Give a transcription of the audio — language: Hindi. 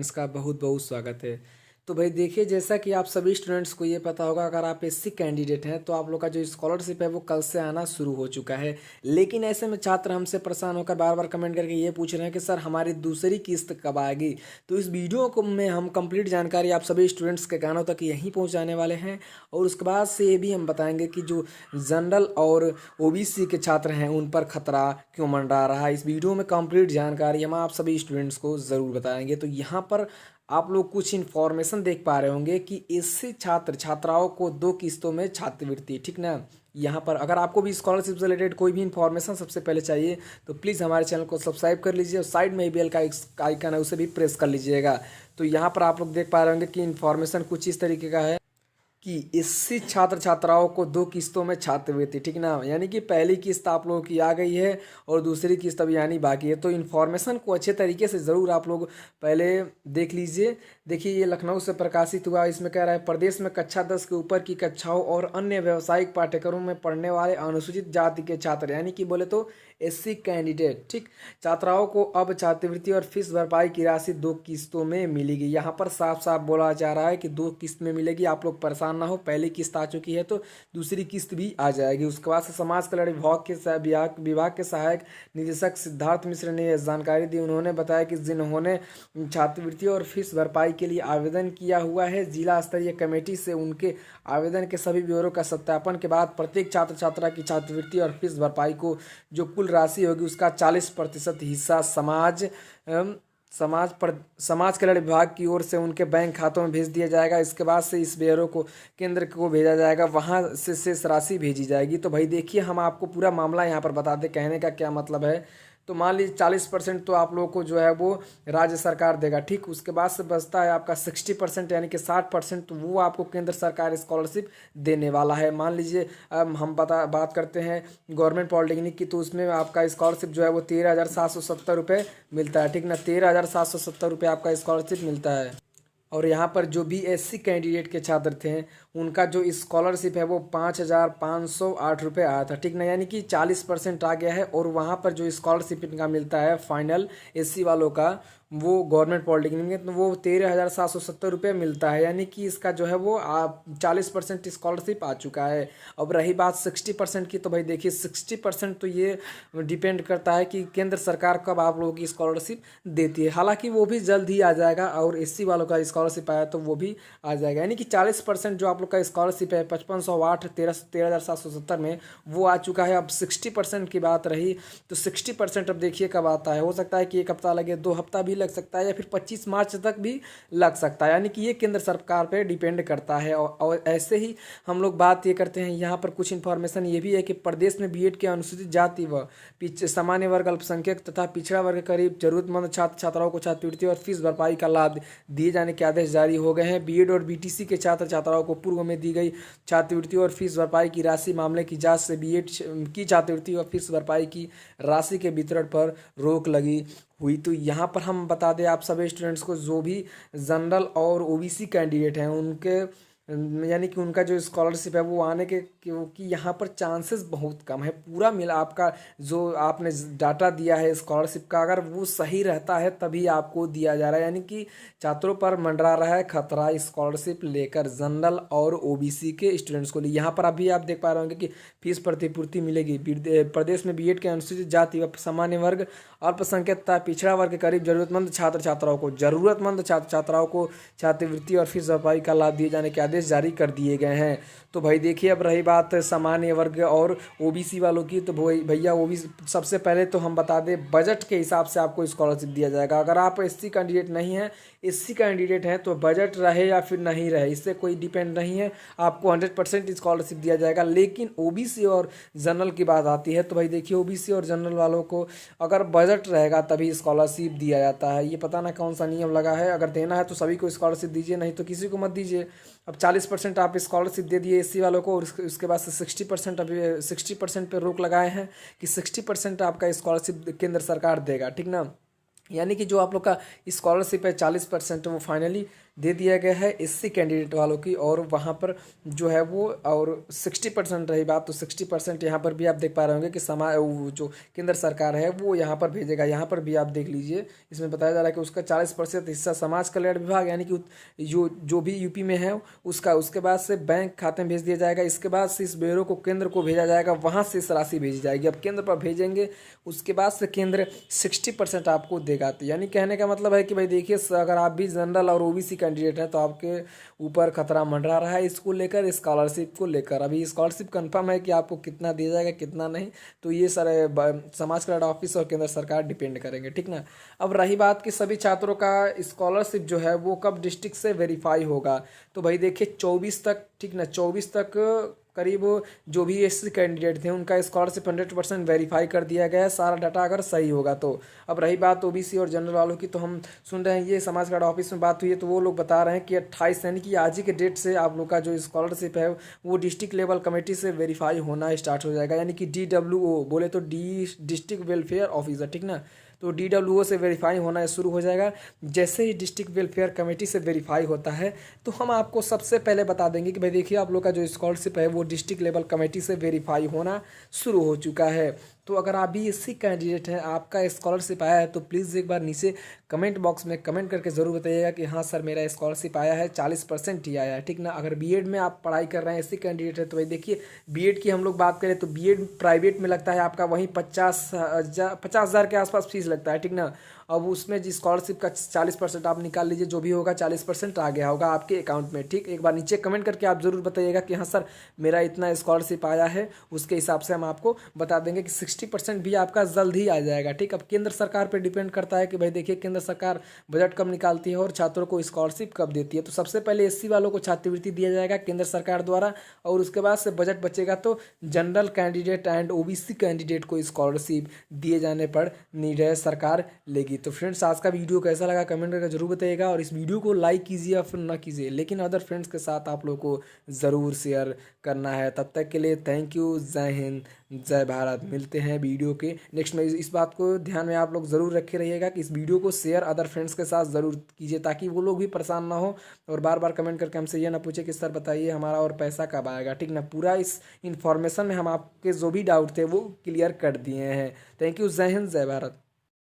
इसका बहुत बहुत स्वागत है। तो भाई देखिए, जैसा कि आप सभी स्टूडेंट्स को ये पता होगा, अगर आप एससी कैंडिडेट हैं तो आप लोग का जो स्कॉलरशिप है वो कल से आना शुरू हो चुका है। लेकिन ऐसे में छात्र हमसे परेशान होकर बार बार कमेंट करके ये पूछ रहे हैं कि सर हमारी दूसरी किस्त कब आएगी। तो इस वीडियो को में हम कंप्लीट जानकारी आप सभी स्टूडेंट्स के कानों तक यहीं पहुँचाने वाले हैं। और उसके बाद से ये भी हम बताएंगे कि जो जनरल और ओबीसी के छात्र हैं उन पर खतरा क्यों मंडरा रहा है। इस वीडियो में कंप्लीट जानकारी हम आप सभी स्टूडेंट्स को ज़रूर बताएंगे। तो यहाँ पर आप लोग कुछ इन्फॉर्मेशन देख पा रहे होंगे कि इससे छात्राओं को 2 किस्तों में छात्रवृत्ति, ठीक ना। यहाँ पर अगर आपको भी स्कॉलरशिप से रिलेटेड कोई भी इन्फॉर्मेशन सबसे पहले चाहिए तो प्लीज़ हमारे चैनल को सब्सक्राइब कर लीजिए और साइड में ही बेल का आइकन है उसे भी प्रेस कर लीजिएगा। तो यहाँ पर आप लोग देख पा रहे होंगे कि इन्फॉर्मेशन कुछ इस तरीके का है कि इससे छात्राओं को 2 किस्तों में छात्रवृत्ति, ठीक ना। यानी कि पहली किस्त आप लोगों की आ गई है और दूसरी किस्त अभी आनी बाकी है। तो इन्फॉर्मेशन को अच्छे तरीके से ज़रूर आप लोग पहले देख लीजिए। देखिए, ये लखनऊ से प्रकाशित हुआ। इसमें कह रहा है प्रदेश में कक्षा 10 के ऊपर की कक्षाओं और अन्य व्यावसायिक पाठ्यक्रमों में पढ़ने वाले अनुसूचित जाति के छात्र, यानी कि बोले तो एससी कैंडिडेट, ठीक, छात्राओं को अब छात्रवृत्ति और फीस भरपाई की राशि 2 किस्तों में मिलेगी। यहाँ पर साफ साफ बोला जा रहा है कि 2 किस्त में मिलेगी। आप लोग परेशान ना हो, पहली किस्त आ चुकी है तो दूसरी किस्त भी आ जाएगी। उसके बाद से समाज कल्याण विभाग के सहायक निदेशक सिद्धार्थ मिश्र ने यह जानकारी दी। उन्होंने बताया कि जिन्होंने छात्रवृत्ति और फीस भरपाई के लिए आवेदन किया हुआ है, जिला स्तरीय कमेटी से उनके आवेदन के सभी ब्यौरों का सत्यापन के बाद प्रत्येक छात्र छात्रा की छात्रवृत्ति और फीस भरपाई को जो कुल राशि होगी उसका 40% हिस्सा समाज कल्याण विभाग की ओर से उनके बैंक खातों में भेज दिया जाएगा। इसके बाद से इस ब्यौरे को केंद्र को भेजा जाएगा, वहां से शेष राशि भेजी जाएगी। तो भाई देखिए, हम आपको पूरा मामला यहाँ पर बता दें, कहने का क्या मतलब है। तो मान लीजिए 40% तो आप लोगों को जो है वो राज्य सरकार देगा, ठीक। उसके बाद से बचता है आपका 60%, यानी कि 60% तो वो आपको केंद्र सरकार स्कॉलरशिप देने वाला है। मान लीजिए हम बात करते हैं गवर्नमेंट पॉलिटेक्निक की, तो उसमें आपका स्कॉलरशिप जो है वो 13,770 रुपये मिलता है, ठीक ना। 13,770 रुपये आपका स्कॉलरशिप मिलता है। और यहाँ पर जो भी एससी कैंडिडेट के छात्र थे उनका जो स्कॉलरशिप है वो 5,508 रुपये आया था, ठीक ना। यानी कि 40% आ गया है। और वहाँ पर जो स्कॉलरशिप इनका मिलता है फाइनल एससी वालों का, वो गवर्नमेंट पॉलिटेक्निक में, तो वो 13,770 रुपये मिलता है। यानी कि इसका जो है वो 40% स्कॉलरशिप आ चुका है। अब रही बात 60% की, तो भाई देखिए 60% तो ये डिपेंड करता है कि केंद्र सरकार कब आप लोगों की स्कॉलरशिप देती है। हालांकि वो भी जल्द ही आ जाएगा और एससी वालों का स्कॉलरशिप आया तो वो भी आ जाएगा। यानी कि 40% जो आप लोग का स्कॉलरशिप है 5508 13,770 में वो आ चुका है। अब 60% की बात रही तो 60% अब देखिए कब आता है। हो सकता है कि 1 हफ्ता लगे, 2 हफ्ता भी लग सकता है, या फिर 25 मार्च तक भी लग सकता है। यानी कि ये केंद्र सरकार पे डिपेंड करता है। और ऐसे ही हम लोग बात ये करते हैं, यहाँ पर कुछ इन्फॉर्मेशन ये भी है कि प्रदेश में बीएड के अनुसूचित जाति व सामान्य वर्ग, अल्पसंख्यक तथा पिछड़ा वर्ग करीब जरूरतमंद छात्र छात्राओं को छात्रवृत्ति और फीस भरपाई का लाभ दिए जाने के आदेश जारी हो गए हैं। बीएड और बीटीसी के छात्र छात्राओं को पूर्व में दी गई छात्रवृत्ति और फीस भरपाई की राशि मामले की जांच से बीएड की छात्रवृत्ति और फीस भरपाई की राशि के वितरण पर रोक लगी हुई। तो यहाँ पर हम बता दें आप सभी स्टूडेंट्स को, जो भी जनरल और ओबीसी कैंडिडेट हैं उनके यानी कि उनका जो स्कॉलरशिप है वो आने के, क्योंकि यहाँ पर चांसेस बहुत कम है। पूरा मिला आपका जो आपने डाटा दिया है स्कॉलरशिप का, अगर वो सही रहता है तभी आपको दिया जा रहा है। यानी कि छात्रों पर मंडरा रहा है खतरा स्कॉलरशिप लेकर, जनरल और ओबीसी के स्टूडेंट्स को लिए। यहाँ पर अभी आप देख पा रहे होंगे कि फीस प्रतिपूर्ति मिलेगी। प्रदेश में बीएड के अनुसूचित जाति व सामान्य वर्ग, अल्पसंख्यक तथा पिछड़ा वर्ग के करीब जरूरतमंद छात्र छात्राओं को छात्रवृत्ति और फीस भरपाई का लाभ दिए जाने के आदेश जारी कर दिए गए हैं। तो भाई देखिए, अब रही बात सामान्य वर्ग और ओबीसी वालों की, तो भैया ओबीसी सबसे पहले तो हम बता दें बजट के हिसाब से आपको स्कॉलरशिप दिया जाएगा। अगर आप एससी कैंडिडेट नहीं हैं, एससी कैंडिडेट हैं तो बजट रहे या फिर नहीं रहे इससे कोई डिपेंड नहीं है, आपको 100% स्कॉलरशिप दिया जाएगा। लेकिन ओबीसी और जनरल की बात आती है तो भाई देखिए, ओबीसी और जनरल वालों को अगर बजट रहेगा तभी स्कॉलरशिप दिया जाता है। ये पता ना कौन सा नियम लगा है, अगर देना है तो सभी को स्कॉलरशिप दीजिए, नहीं तो किसी को मत दीजिए। अब 40% आप स्कॉलरशिप दे दिए एससी वालों को और उसके बाद से 60% अभी 60% पे रोक लगाए हैं कि 60% आपका स्कॉलरशिप केंद्र सरकार देगा, ठीक ना। यानी कि जो आप लोग का स्कॉलरशिप है 40% वो फाइनली दे दिया गया है एससी कैंडिडेट वालों की। और वहाँ पर जो है वो और 60% रही बात, तो 60% यहाँ पर भी आप देख पा रहे होंगे कि जो केंद्र सरकार है वो यहाँ पर भेजेगा। यहाँ पर भी आप देख लीजिए, इसमें बताया जा रहा है कि उसका 40% हिस्सा समाज कल्याण विभाग यानी कि जो भी यूपी में है उसका, उसके बाद से बैंक खाते में भेज दिया जाएगा। इसके बाद से इस ब्यूरो को केंद्र को भेजा जाएगा, वहाँ से इस राशि भेजी जाएगी। अब केंद्र पर भेजेंगे, उसके बाद से केंद्र 60% आपको देगा। तो यानी कहने का मतलब है कि भाई देखिए, अगर आप भी जनरल और ओबीसी कैंडिडेट हैं तो आपके ऊपर खतरा मंडरा रहा है इसको लेकर, स्कॉलरशिप को लेकर। अभी स्कॉलरशिप कंफर्म है कि आपको कितना दिया जाएगा कितना नहीं, तो ये सारे समाज कल्याण ऑफिस और केंद्र सरकार डिपेंड करेंगे, ठीक ना। अब रही बात कि सभी छात्रों का स्कॉलरशिप जो है वो कब डिस्ट्रिक्ट से वेरीफाई होगा, तो भाई देखिए 24 तक, ठीक ना, 24 तक करीब जो भी एससी कैंडिडेट थे उनका स्कॉलरशिप 100% वेरीफाई कर दिया गया है, सारा डाटा अगर सही होगा तो। अब रही बात ओबीसी और जनरल वालों की, तो हम सुन रहे हैं ये समाज कल्याण ऑफिस में बात हुई है, तो वो लोग बता रहे हैं कि 28 यानी कि आज ही के डेट से आप लोग का जो स्कॉलरशिप है वो डिस्ट्रिक्ट लेवल कमेटी से वेरीफाई होना स्टार्ट हो जाएगा। यानी कि DWO बोले तो डिस्ट्रिक्ट वेलफेयर ऑफिसर, ठीक ना, तो DWO से वेरीफाई होना शुरू हो जाएगा। जैसे ही डिस्ट्रिक्ट वेलफेयर कमेटी से वेरीफाई होता है तो हम आपको सबसे पहले बता देंगे कि भाई देखिए आप लोग का जो स्कॉलरशिप है वो डिस्ट्रिक्ट लेवल कमेटी से वेरीफाई होना शुरू हो चुका है। तो अगर आप भी एससी कैंडिडेट हैं, आपका स्कॉलरशिप आया है, तो प्लीज़ एक बार नीचे कमेंट बॉक्स में कमेंट करके ज़रूर बताइएगा कि हाँ सर मेरा स्कॉलरशिप आया है, 40% ही आया है, ठीक ना। अगर बीएड में आप पढ़ाई कर रहे हैं, एससी कैंडिडेट है, तो भाई देखिए बीएड की हम लोग बात करें तो बीएड प्राइवेट में लगता है आपका वहीं 50,000 के आसपास फीस लगता है, ठीक ना। अब उसमें जी स्कॉलरशिप का 40% आप निकाल लीजिए, जो भी होगा 40% आ गया होगा आपके अकाउंट में, ठीक। एक बार नीचे कमेंट करके आप ज़रूर बताइएगा कि हाँ सर मेरा इतना स्कॉलरशिप आया है, उसके हिसाब से हम आपको बता देंगे कि 60% भी आपका जल्द ही आ जाएगा, ठीक। अब केंद्र सरकार पर डिपेंड करता है कि भाई देखिए केंद्र सरकार बजट कब निकालती है और छात्रों को स्कॉलरशिप कब देती है। तो सबसे पहले एससी वालों को छात्रवृत्ति दिया जाएगा केंद्र सरकार द्वारा, और उसके बाद से बजट बचेगा तो general candidate and OBC candidate को स्कॉलरशिप दिए जाने पर निर्णय सरकार लेगी। तो फ्रेंड्स आज का वीडियो कैसा लगा कमेंट करके जरूर बताइएगा, और इस वीडियो को लाइक कीजिए या फिर ना कीजिए, लेकिन अदर फ्रेंड्स के साथ आप लोग को ज़रूर शेयर करना है। तब तक के लिए थैंक यू, जय हिंद, जय भारत। मिलते हैं वीडियो के नेक्स्ट में। इस बात को ध्यान में आप लोग ज़रूर रखे रहिएगा कि इस वीडियो को शेयर अदर फ्रेंड्स के साथ ज़रूर कीजिए, ताकि वो लोग भी परेशान ना हो और बार बार कमेंट करके हमसे ये ना पूछे कि सर बताइए हमारा और पैसा कब आएगा, ठीक ना। पूरा इस इन्फॉर्मेशन में हम आपके जो भी डाउट थे वो क्लियर कर दिए हैं। थैंक यू, जय हिंद, जय भारत।